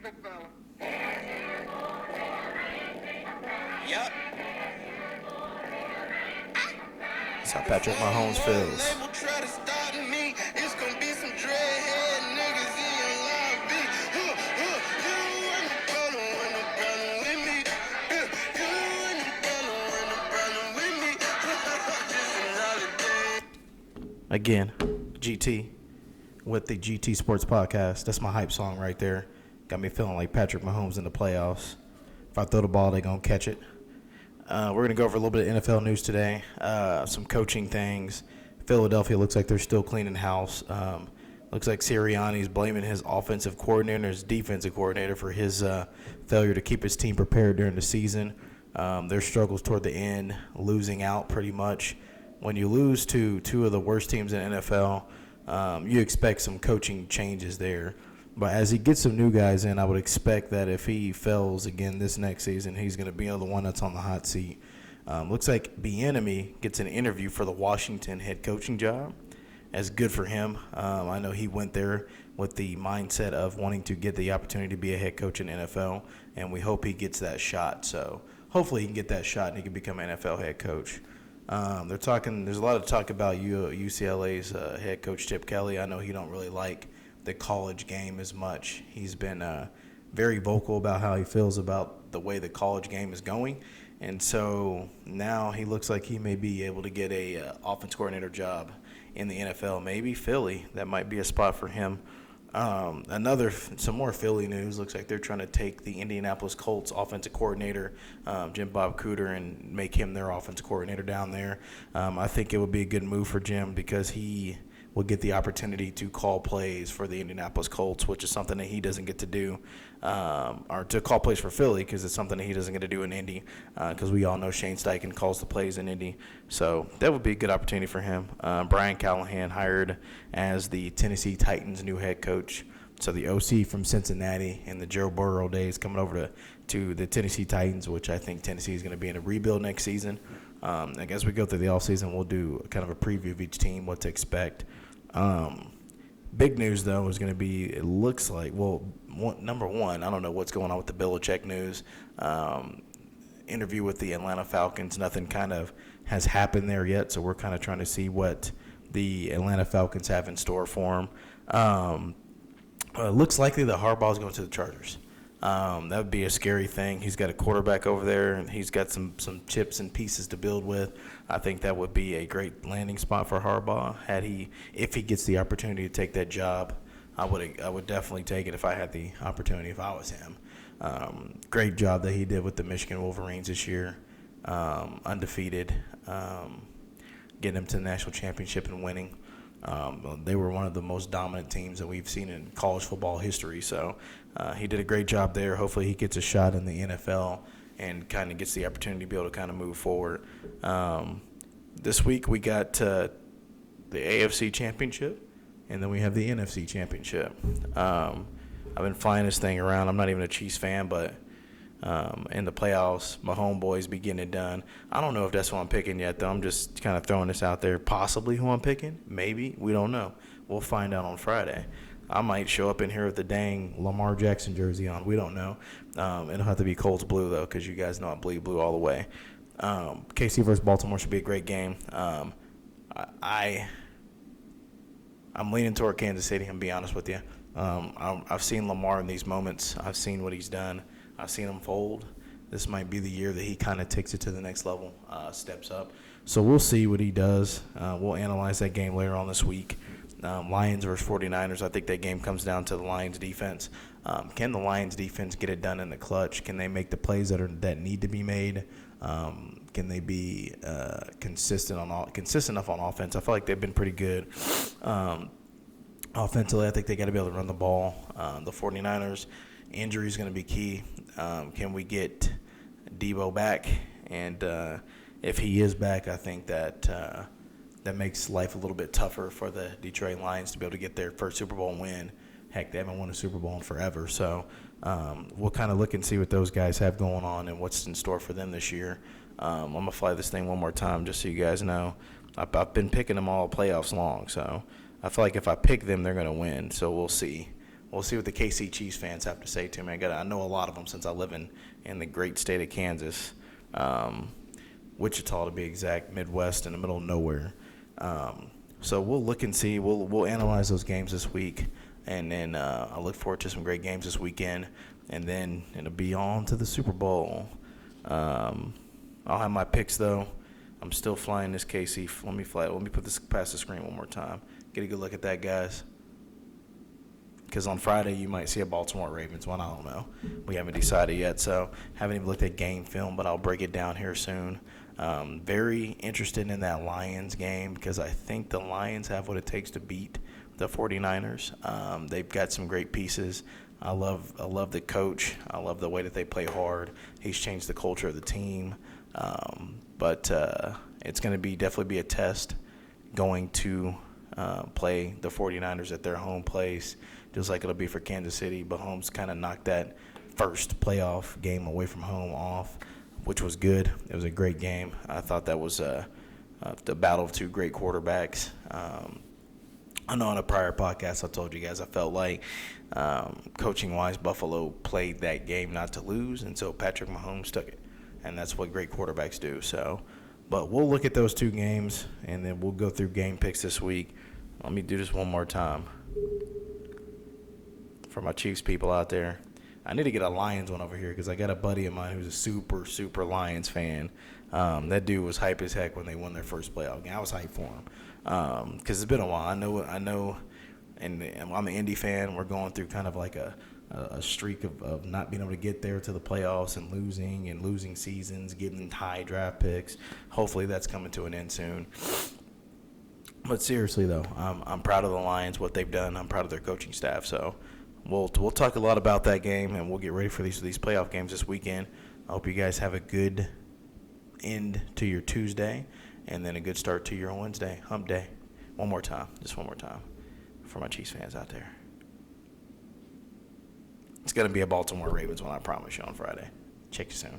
Yep. That's how Patrick Mahomes feels. Again, GT with the GT Sports Podcast. That's my hype song right there. Got me feeling like Patrick Mahomes in the playoffs. If I throw the ball, they're going to catch it. We're going to go over a little bit of NFL news today. Some coaching things. Philadelphia looks like they're still cleaning house. Looks like Sirianni's blaming his offensive coordinator and his defensive coordinator for his failure to keep his team prepared during the season. Their struggles toward the end, losing out pretty much. When you lose to two of the worst teams in NFL, you expect some coaching changes there. But as he gets some new guys in, I would expect that if he fails again this next season, he's going to be the one that's on the hot seat. Looks like Bieniemy gets an interview for the Washington head coaching job. That's good for him. I know he went there with the mindset of wanting to get the opportunity to be a head coach in the NFL, and we hope he gets that shot. So hopefully he can get that shot and he can become an NFL head coach. They're talking. There's a lot of talk about UCLA's head coach Chip Kelly. I know he don't really like the college game as much. He's been very vocal about how he feels about the way the college game is going, and so now he looks like he may be able to get a offense coordinator job in the NFL. Maybe Philly. That might be a spot for him. Some more Philly news. Looks like they're trying to take the Indianapolis Colts offensive coordinator, Jim Bob Cooter, and make him their offensive coordinator down there. I think it would be a good move for Jim because he will get the opportunity to call plays for the Indianapolis Colts, which is something that he doesn't get to do, or to call plays for Philly because it's something that he doesn't get to do in Indy because we all know Shane Steichen calls the plays in Indy. So that would be a good opportunity for him. Brian Callahan hired as the Tennessee Titans' new head coach. So the OC from Cincinnati and the Joe Burrow days coming over to the Tennessee Titans, which I think Tennessee is going to be in a rebuild next season. I guess we go through the offseason, we'll do kind of a preview of each team, what to expect. Big news, though, is going to be, it looks like, number one, I don't know what's going on with the Belichek news. Interview with the Atlanta Falcons, nothing kind of has happened there yet, so we're kind of trying to see what the Atlanta Falcons have in store for them. Looks likely that Harbaugh is going to the Chargers. That would be a scary thing. He's got a quarterback over there, and he's got some chips and pieces to build with. I think that would be a great landing spot for Harbaugh. If he gets the opportunity to take that job, I would definitely take it if I had the opportunity if I was him. Great job that he did with the Michigan Wolverines this year, undefeated, getting them to the national championship and winning. They were one of the most dominant teams that we've seen in college football history. So he did a great job there. Hopefully he gets a shot in the NFL and kind of gets the opportunity to be able to kind of move forward. This week we got the AFC Championship, and then we have the NFC Championship. I've been flying this thing around. I'm not even a Chiefs fan, but in the playoffs, my homeboys be getting it done. I don't know if that's who I'm picking yet, though. I'm just kind of throwing this out there. Possibly who I'm picking. Maybe. We don't know. We'll find out on Friday. I might show up in here with the dang Lamar Jackson jersey on. We don't know. It'll have to be Colts blue, though, because you guys know I bleed blue all the way. KC versus Baltimore should be a great game. I'm leaning toward Kansas City, I'm be honest with you. I've seen Lamar in these moments. I've seen what he's done. I've seen him fold. This might be the year that he kind of takes it to the next level, steps up. So we'll see what he does. We'll analyze that game later on this week. Lions versus 49ers, I think that game comes down to the Lions defense. Can the Lions defense get it done in the clutch? Can they make the plays that need to be made? Can they be consistent enough on offense? I feel like they've been pretty good. Offensively, I think they got to be able to run the ball. The 49ers, injury is going to be key. Can we get Debo back? And if he is back, I think that makes life a little bit tougher for the Detroit Lions to be able to get their first Super Bowl win. Heck, they haven't won a Super Bowl in forever. So we'll kind of look and see what those guys have going on and what's in store for them this year. I'm going to fly this thing one more time just so you guys know. I've been picking them all playoffs long, so I feel like if I pick them, they're going to win. So we'll see we'll see what the KC Chiefs fans have to say to me. I know a lot of them since I live in the great state of Kansas, Wichita to be exact, Midwest in the middle of nowhere. So we'll look and see. We'll analyze those games this week, and then I look forward to some great games this weekend, and then it'll be on to the Super Bowl. I'll have my picks though. I'm still flying this KC. Let me put this past the screen one more time. Get a good look at that, guys. Because on Friday you might see a Baltimore Ravens one. I don't know. We haven't decided yet, so haven't even looked at game film, but I'll break it down here soon. Very interested in that Lions game because I think the Lions have what it takes to beat the 49ers. They've got some great pieces. I love the coach. I love the way that they play hard. He's changed the culture of the team. But it's going to definitely be a test going to play the 49ers at their home place, just like it'll be for Kansas City. Mahomes kind of knocked that first playoff game away from home off, which was good. It was a great game. I thought that was the battle of two great quarterbacks. I know on a prior podcast I told you guys I felt like coaching-wise Buffalo played that game not to lose, and so Patrick Mahomes took it. And that's what great quarterbacks do. So, but we'll look at those two games, and then we'll go through game picks this week. Let me do this one more time for my Chiefs people out there. I need to get a Lions one over here because I got a buddy of mine who's a super, super Lions fan. That dude was hype as heck when they won their first playoff game. I was hyped for him because it's been a while. I know, and I'm an Indy fan. We're going through kind of like a streak of not being able to get there to the playoffs and losing seasons, getting high draft picks. Hopefully that's coming to an end soon. But seriously, though, I'm proud of the Lions, what they've done. I'm proud of their coaching staff. So we'll talk a lot about that game, and we'll get ready for these playoff games this weekend. I hope you guys have a good end to your Tuesday and then a good start to your Wednesday, hump day. One more time for my Chiefs fans out there. It's going to be a Baltimore Ravens one, I promise you, on Friday. Check you soon.